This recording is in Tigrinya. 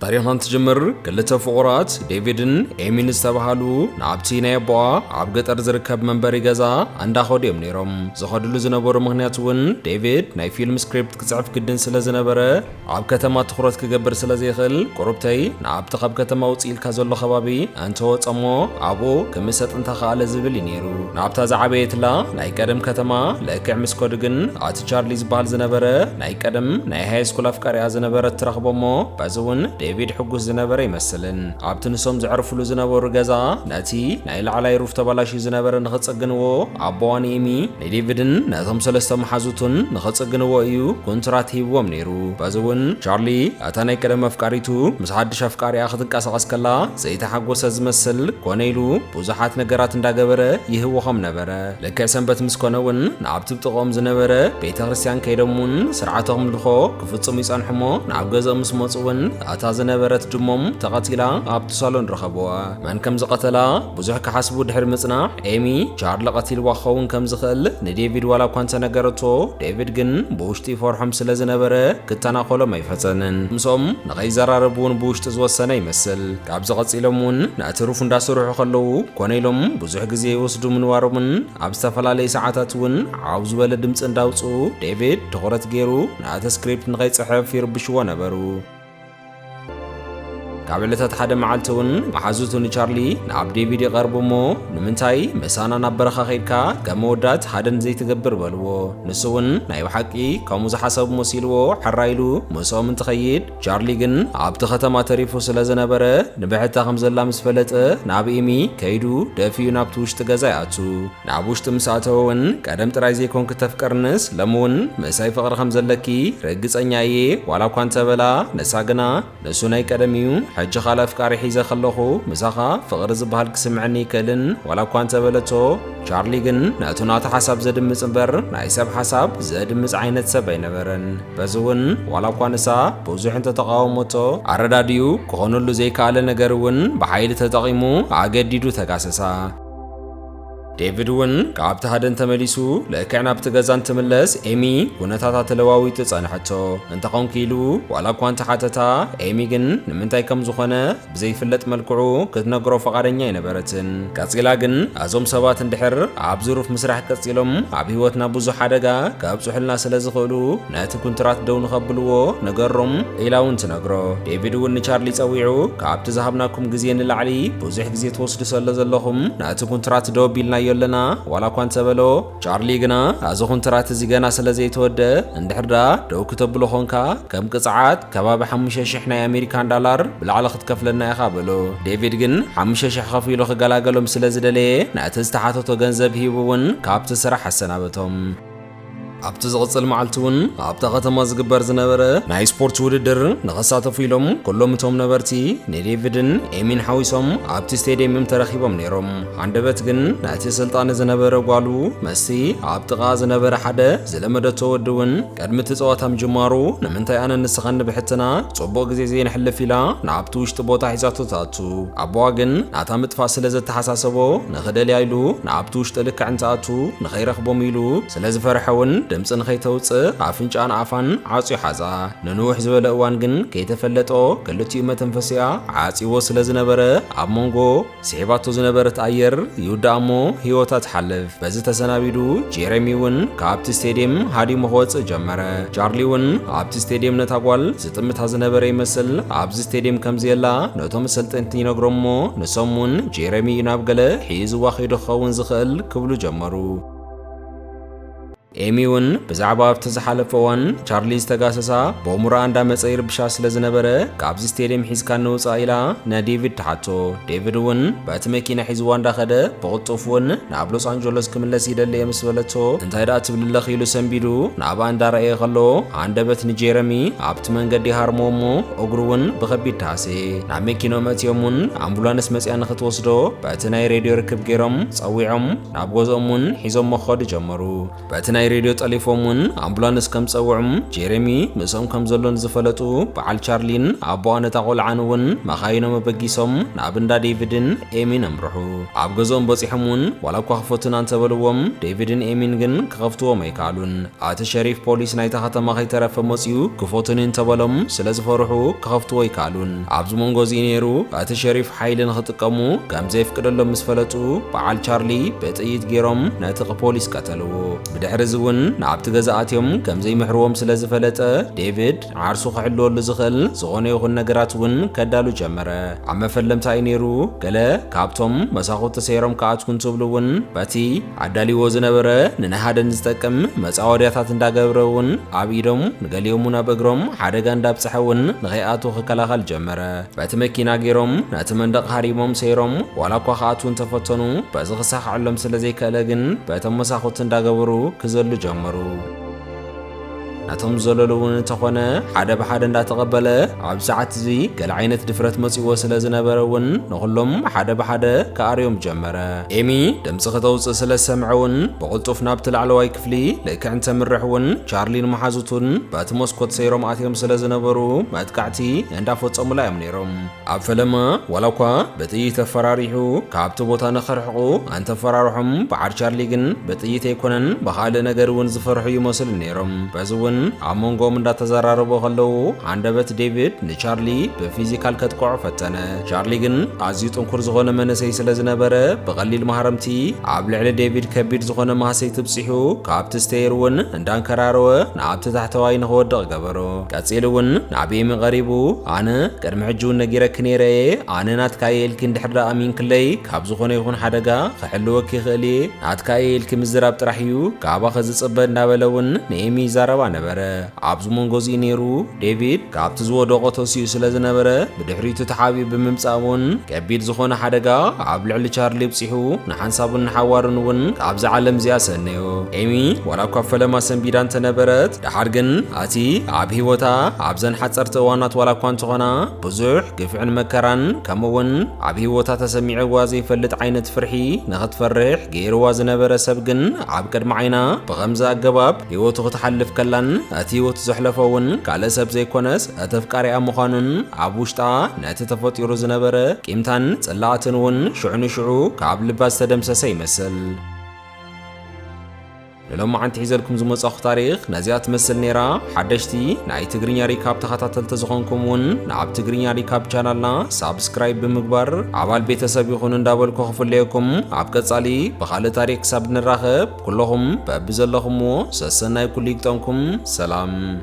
ታሪኽን ትጅምር ክልተ ፍቑራት ዴቪድን ኤሚን ዝተባሃሉ ናብቲ ናይ ኣቦኣ ኣብ ገጠር ዝርከብ መንበሪ ገዛ እንዳኸዱ እዮም ነይሮም። ዝኸድሉ ዝነበሩ ምኽንያት እውን ዴቪድ ናይ ፊልም ስክሪፕት ክጽሕፍ ግድን ስለ ዝነበረ ኣብ ከተማ ትኹረት ክገብር ስለ ዘይኽእል ቁርብተይ ናብቲ ካብ ከተማ ውፅእ ኢልካ ዘሎ ከባቢ እንተወፀሞ ኣብኡ ክምሰጥ እንተኸኣለ ዝብል እዩ ነይሩ። ናብታ ዝዓበየትላ ናይ ቀደም ከተማ ልክዕ ምስ ኮድ ግን ኣቲ ቻርሊ ዝበሃል ዝነበረ ናይ ቀደም ናይ ሃይስኩል ኣፍቃሪኣ ዝነበረት ትረኽቦሞ በዚ እውን ዴቪድ ሕጉስ ዝነበረ ይመስልን። ኣብቲ ንሶም ዝዕርፍሉ ዝነበሩ ገዛ ነቲ ናይ ላዕላይ ሩፍ ተበላሽዩ ዝነበረ ንኽጽግንዎ ኣቦዋን ኤሚ ናይ ዴቪድን ነቶም ሰለስተ መሓዙቱን ንኽጽግንዎ እዩ ኮንትራት ሂብዎም ነይሩ። በዚ እውን ቻርሊ እታ ናይ ቀደም ኣፍቃሪቱ ምስ ሓድሽ ኣፍቃሪኣ ክትንቀሳቐስ ከላ ዘይተሓጎሰ ዝመስል ኮነ ኢሉ ብዙሓት ነገራት እንዳገበረ ይህወኸም ነበረ። ልክዕ ሰንበት ምስ ኮነ እውን ናብቲ ብጥቕኦም ዝነበረ ቤተ ክርስቲያን ከይዶም እውን ስርዓቶም ልኾ ክፍጽሙ ይጸንሑ እሞ ናብ ገዝኦም ምስ መፁ እውን እታ ዝነበረት ድሞም ተቐቲላ ኣብቲ ሳሎን ረኸብዋ። መን ከም ዝቐተላ ብዙሕ ክሓስቡ ድሕሪ ምጽናዕ ኤሚ ቻርሊ ቀቲልዋ ክኸውን ከም ዝኽእል ንዴቪድ ዋላ እኳ እንተነገረቶ ዴቪድ ግን ብውሽጢ ይፈርሖም ስለ ዝነበረ ክተናኸሎም ኣይፈጸንን። ምሶም ንኸይዘራረቡ እውን ብውሽጢ ዝወሰነ ይመስል። ካብዚ ቐፂሎም እውን ነቲ ሩፍ እንዳሰርሑ ከለዉ ኮነ ኢሎም ብዙሕ ግዜ ይወስዱ ምንባሮምን ኣብ ዝተፈላለየ ሰዓታት እውን ዓው ዝበለ ድምፂ እንዳውፅኡ ዴቪድ ትኹረት ገይሩ ነቲ ስክሪፕት ንኸይጽሕፍ ይርብሽዎ ነበሩ። ካብ ዕለታት ሓደ መዓልቲ እውን መሓዙቱ ንቻርሊ ናብ ዴቪድ ይቐርቡ እሞ ንምንታይ ምሳና ናብ በረኻ ኸይድካ ከም መወዳት ሓደን ዘይትገብር በልዎ። ንሱ እውን ናይ ብሓቂ ከምኡ ዝሓሰቡ መሲልዎ ሓራኢሉ ምስኦም እንትኸይድ ቻርሊ ግን ኣብቲ ከተማ ተሪፉ ስለ ዝነበረ ንብሕታ ከም ዘላ ምስ ፈለጠ ናብ ኤሚ ከይዱ ደፊኡ ናብቲ ውሽጢ ገዛ ይኣቱ። ናብ ውሽጢ ምስ ኣተወ እውን ቀደም ጥራይ ዘይኮንክ ተፍቀርንስ ሎሚ እውን ምሳይ ፍቕሪ ከም ዘለኪ ርግፀኛ እየ ዋላ እኳ እንተበላ ንሳ ግና ንሱ ናይ ቀደም እዩ ሕጂ ኻል ኣፍቃሪ ሒዘ ከለኹ ምሳኻ ፍቕሪ ዝበሃል ክስምዐኒ ይክእልን ዋላ እኳ እንተበለቶ ቻርሊ ግን ነቱ ናቱ ሓሳብ ዘድምፅ እምበር ናይ ሰብ ሓሳብ ዘድምፅ ዓይነት ሰብ ኣይነበረን። በዚ እውን ዋላ እኳ ንሳ ብዙሕ እንተተቃወሞቶ ኣረዳድዩ ክኾነሉ ዘይከኣለ ነገር እውን ብሓይሊ ተጠቒሙ ኣገዲዱ ተጋሰሳ። ዴቪድ እውን ካብቲ ሃደን ተመሊሱ ልክዕ ናብቲ ገዛ እንትምለስ ኤሚ ኩነታታ ተለዋዊጡ ጸንሐቶ። እንተኾንኪ ኢሉ ዋላ እኳ እንተሓተታ ኤሚ ግን ንምንታይ ከም ዝኾነ ብዘይፍለጥ መልክዑ ክትነግሮ ፈቓደኛ ኣይነበረትን። ቀፂላ ግን እዞም ሰባት እንድሕር ኣብ ዙሩፍ ምስራሕ ቀፂሎም ኣብ ህይወትና ብዙሕ ሓደጋ ከብፅሑልና ስለ ዝኽእሉ ነቲ ኩንትራት ደው ንኸብልዎ ነገሮም ኢላ እውን ትነግሮ። ዴቪድ እውን ንቻርሊ ጸዊዑ ካብቲ ዝሃብናኩም ግዜ ንላዕሊ ብዙሕ ግዜ ትወስዱ ስለ ዘለኹም ነቲ ኩንትራት ደው ኣቢልና ለና ዋላ እኳ እንተበሎ ቻርሊ ግና እዚ ኩንትራት እዚ ገና ስለ ዘይተወደ እንድሕርዳ ደው ክተብሎ ኾንካ ከም ቅፅዓት ከባቢ 5,000 ናይ ኣሜሪካን ዶላር ብላዕሊ ክትከፍለና ኢኻ በሎ። ዴቪድ ግን 5,000 ከፊሉ ክገላገሎም ስለ ዝደለየ ነቲ ዝተሓተቶ ገንዘብ ሂቡ እውን ካብቲ ስራሕ ኣሰናበቶም። ኣብቲ ዝቕፅል መዓልቲ እውን ኣብታ ከተማ ዝግበር ዝነበረ ናይ ስፖርት ውድድር ንኸሳተፉ ኢሎም ኩሎም እቶም ነበርቲ ንዴቪድን ኤሚን ሓዊሶም ኣብቲ ስቴድየም ተረኺቦም ነይሮም። አንደበት ግን ናቲ ስልጣን ዝነበረ ጓሉ መስቲ ኣብ ጥቓ ዝነበረ ሓደ ዝለመደቶ ወዲ እውን ቅድሚ እቲ ፀወታ ምጅማሩ ንምንታይ ኣነ ንስኸኒ ብሕትና ጽቡቕ ግዜ ዘይንሕልፍ ኢላ ናብቲ ውሽጢ ቦታ ሒዛቶ ተኣቱ። ኣቦዋ ግን ናታ ምጥፋእ ስለ ዘተሓሳሰቦ ንኽደልያ ኢሉ ናብቲ ውሽጢ ልክዕ እንትኣቱ ንኸይረኽቦም ኢሉ ስለ ዝፈርሐ እውን ድምፂ ንኸይተውፅእ ኣፍንጫን ኣፋን ዓፂዩ ሓዛ። ንንውሕ ዝበለ እዋን ግን ከይተፈለጦ ክልቲኡ መተንፈስያ ዓፂዎ ስለ ዝነበረ ኣብ መንጎ ስሒባቶ ዝነበረት ኣየር ይውዳእ እሞ ህይወታ ትሓልፍ። በዚ ተሰናቢዱ ጀረሚ እውን ካብቲ ስቴድየም ሃዲሙ ክወፅእ ጀመረ። ቻርሊ እውን ኣብቲ ስቴድየም ነታ ጓል ዝጥምታ ዝነበረ ይመስል ኣብዚ ስቴድየም ከምዝየላ ነቶም ሰልጠንቲ ይነግሮም እሞ ንሶም እውን ጀረሚ ናብ ገለ ሒዝዋ ከይዱ ክኸውን ዝኽእል ክብሉ ጀመሩ። ኤሚ እውን ብዛዕባ ኣብቲ ዝሓለፈ እዋን ቻርሊ ዝተጋሰሳ ቦሙራ እንዳመፀ ይርብሻ ስለ ዝነበረ ካብዚ ስቴድየም ሒዝካ ንውፃእ ኢላ ንዴቪድ ተሓቶ። ዴቪድ እውን በቲ መኪና ሒዝዋ እንዳኸደ ብቕልጡፍ እውን ናብ ሎስ አንጀለስ ክምለስ ይደሊ እየ ምስ በለቶ እንታይ ደኣ ትብልለኽ ኢሉ ሰንቢዱ ናብኣ እንዳረአየ ከሎ አንደበት ንጀረሚ ኣብቲ መንገዲ ሃርሞ እሞ እግሩ እውን ብኸቢድ ተሃሴ። ናብ መኪኖም እትዮም እውን ኣምቡላንስ መፅያ ንኽትወስዶ በቲ ናይ ሬድዮ ርክብ ገይሮም ፀዊዖም ናብ ገዝኦም እውን ሒዞም መኸዱ ጀመሩ። በቲ ናይ ናይ ሬድዮ ጠሊፎምን ኣምቡላንስ ከም ፀውዑም ጀሬሚ ምስኦም ከም ዘሎን ዝፈለጡ በዓል ቻርሊን ኣቦኣ ነታ ቆልዓን እውን መኻይኖም በጊሶም ናብ እንዳ ዴቪድን ኤሚን ኣምርሑ ኣብ ገዝኦም በፂሖም እውን ዋላ እኳ ክፈቱና እንተበልዎም ዴቪድን ኤሚን ግን ክኸፍትዎም ኣይከኣሉን ኣቲ ሸሪፍ ፖሊስ ናይታ ከተማ ከይተረፈ መፅዩ ክፈቱኒ እንተበሎም ስለ ዝፈርሑ ክኸፍትዎ ኣይከኣሉን ኣብዚ መንጎ እዚ ነይሩ እቲ ሸሪፍ ሓይሊ ንኽጥቀሙ ከም ዘይፍቅደሎም ምስ ፈለጡ በዓል ቻርሊ ብጥይት ገይሮም ነቲ ፖሊስ ቀተልዎ ብድሕሪ እዚ እውን ናብቲ ገዛ ኣትዮም ከም ዘይምሕርዎም ስለ ዝፈለጠ ዴቪድ ዓርሱ ክሕልወሉ ዝኽእል ዝኾነ ይኹን ነገራት እውን ከዳሉ ጀመረ ኣብ መፈለምታ እዩ ነይሩ ገለ ካብቶም መሳኹት ተሰይሮም ከኣትኩ እንትብሉ እውን በቲ ኣዳሊዎ ዝነበረ ንናሃደን ዝጠቅም መፃወድያታት እንዳገብረ እውን ኣብ ኢዶም ንገሊኦም እውን ኣብ እግሮም ሓደጋ እንዳብፅሐ እውን ንኸይኣቱ ክከላኸል ጀመረ በቲ መኪና ገይሮም ነቲ መንደቕ ሃሪሞም ሰይሮም ዋላ እኳ ከኣትዉ እንተፈተኑ በዚ ክሳኽዐሎም ስለ ዘይከኣለ ግን በቶም መሳኹት እንዳገበሩ ክዘሉ ጀመሩ ናቶም ዘለሉ እውን እንተኾነ ሓደ ብሓደ እንዳተቐበለ ኣብ ሰዓት እዚ ገለ ዓይነት ድፍረት መፂዎ ስለ ዝነበረ እውን ንኹሎም ሓደ ብሓደ ከኣርዮም ጀመረ ኤሚ ድምፂ ክተውፅእ ስለ ዝሰምዐ እውን ብቕልጡፍ ናብቲ ላዕለዋይ ክፍሊ ልክዕ እንተምርሕ እውን ቻርሊን መሓዙቱን በቲ መስኮት ሰይሮም ኣትዮም ስለ ዝነበሩ መጥቃዕቲ እንዳፈፀሙላ እዮም ነይሮም ኣብ ፈለማ ዋላ እኳ ብጥይት ተፈራሪሑ ካብቲ ቦታ ንኽርሕቑ እንተፈራርሖም በዓል ቻርሊ ግን ብጥይት ኣይኮነን ብኻልእ ነገር እውን ዝፈርሑ ይመስሉ ነይሮም በዚ እውን ኣብ መንጎኦም እንዳተዘራረቡ ከለው አንደበት ዴቪድ ንቻርሊ ብፊዚካል ከጥቅዖ ፈተነ ቻርሊ ግን ኣዝዩ ጥንኩር ዝኾነ መንእሰይ ስለ ዝነበረ ብቐሊል ማህረምቲ ኣብ ልዕሊ ዴቪድ ከቢድ ዝኾነ ማህሰይ ትብፂሑ ካብቲ ስተይር እውን እንዳንከራረወ ንኣብቲ ታሕተዋይ ንኽወድቕ ገበሮ ቀፂሉ እውን ናብ ኤሚ ቀሪቡ ኣነ ቅድሚ ሕጂ እውን ነጊረክ ነይረ ኣነ ናትካ የልኪ እንድሕር ዳ ኣሚንክለይ ካብ ዝኾነ ይኹን ሓደጋ ክሕልወክ ይኽእል እየ ናትካ የልኪ ምዝራብ ጥራሕ እዩ ካባኸ ዝፅበ እንዳበለ እውን ንኤሚ ይዛረባ ነበረ ኣብዚ መንጎ እዚ ነይሩ ዴቪድ ካብቲ ዝወደቆ ተሲኡ ስለ ዝነበረ ብድሕሪቱ ተሓቢኡ ብምምፃእውን ከቢድ ዝኾነ ሓደጋ ኣብ ልዕሊ ቻርሊ ብፂሑ ንሓንሳቡን ንሓዋርን እውን ካብዚ ዓለም እዚኣ ሰነዮ ኤሚ ዋላ እኳ ፈለማ ሰንቢዳ እንተነበረት ድሓር ግን ኣቲ ኣብ ሂወታ ኣብዘን ሓፀርቲ እዋናት ዋላ እኳ እንተኾና ብዙሕ ግፍዕን መከራን ከምኡውን ኣብ ሂወታ ተሰሚዕዋ ዘይፈልጥ ዓይነት ፍርሒ ንኽትፈርሕ ገይርዋ ዝነበረ ሰብ ግን ኣብ ቅድሚ ዓይና ብኸምዚ ኣገባብ ሂወቱ ክትሓልፍ ከላን እቲ ሂወቱ ዘሕለፈውን ካልእ ሰብ ዘይኮነስ ኣተፍቃሪኣ ምዃኑን ኣብ ውሽጣ ነቲ ተፈጢሩ ዝነበረ ቂምታን ጽላኣትን እውን ሽዑ ንሽዑ ካብ ልባ ዝተደምሰሰ ይመስል لما عن تحزلكم زمصاخ تاريخ نزيات مثل نيرا حدشتي ناي تجرينيا ريكاب تخاتل تزخونكم ون نعب تجرينيا ريكاب channelنا سبسكرايب بمقبر عبال بيتساب يخون ندابل كخف ليكم عبقت صالي بخال تاريخ سابن الراخب كلهم بابزلهم سسنا يكون ليكتونكم سلام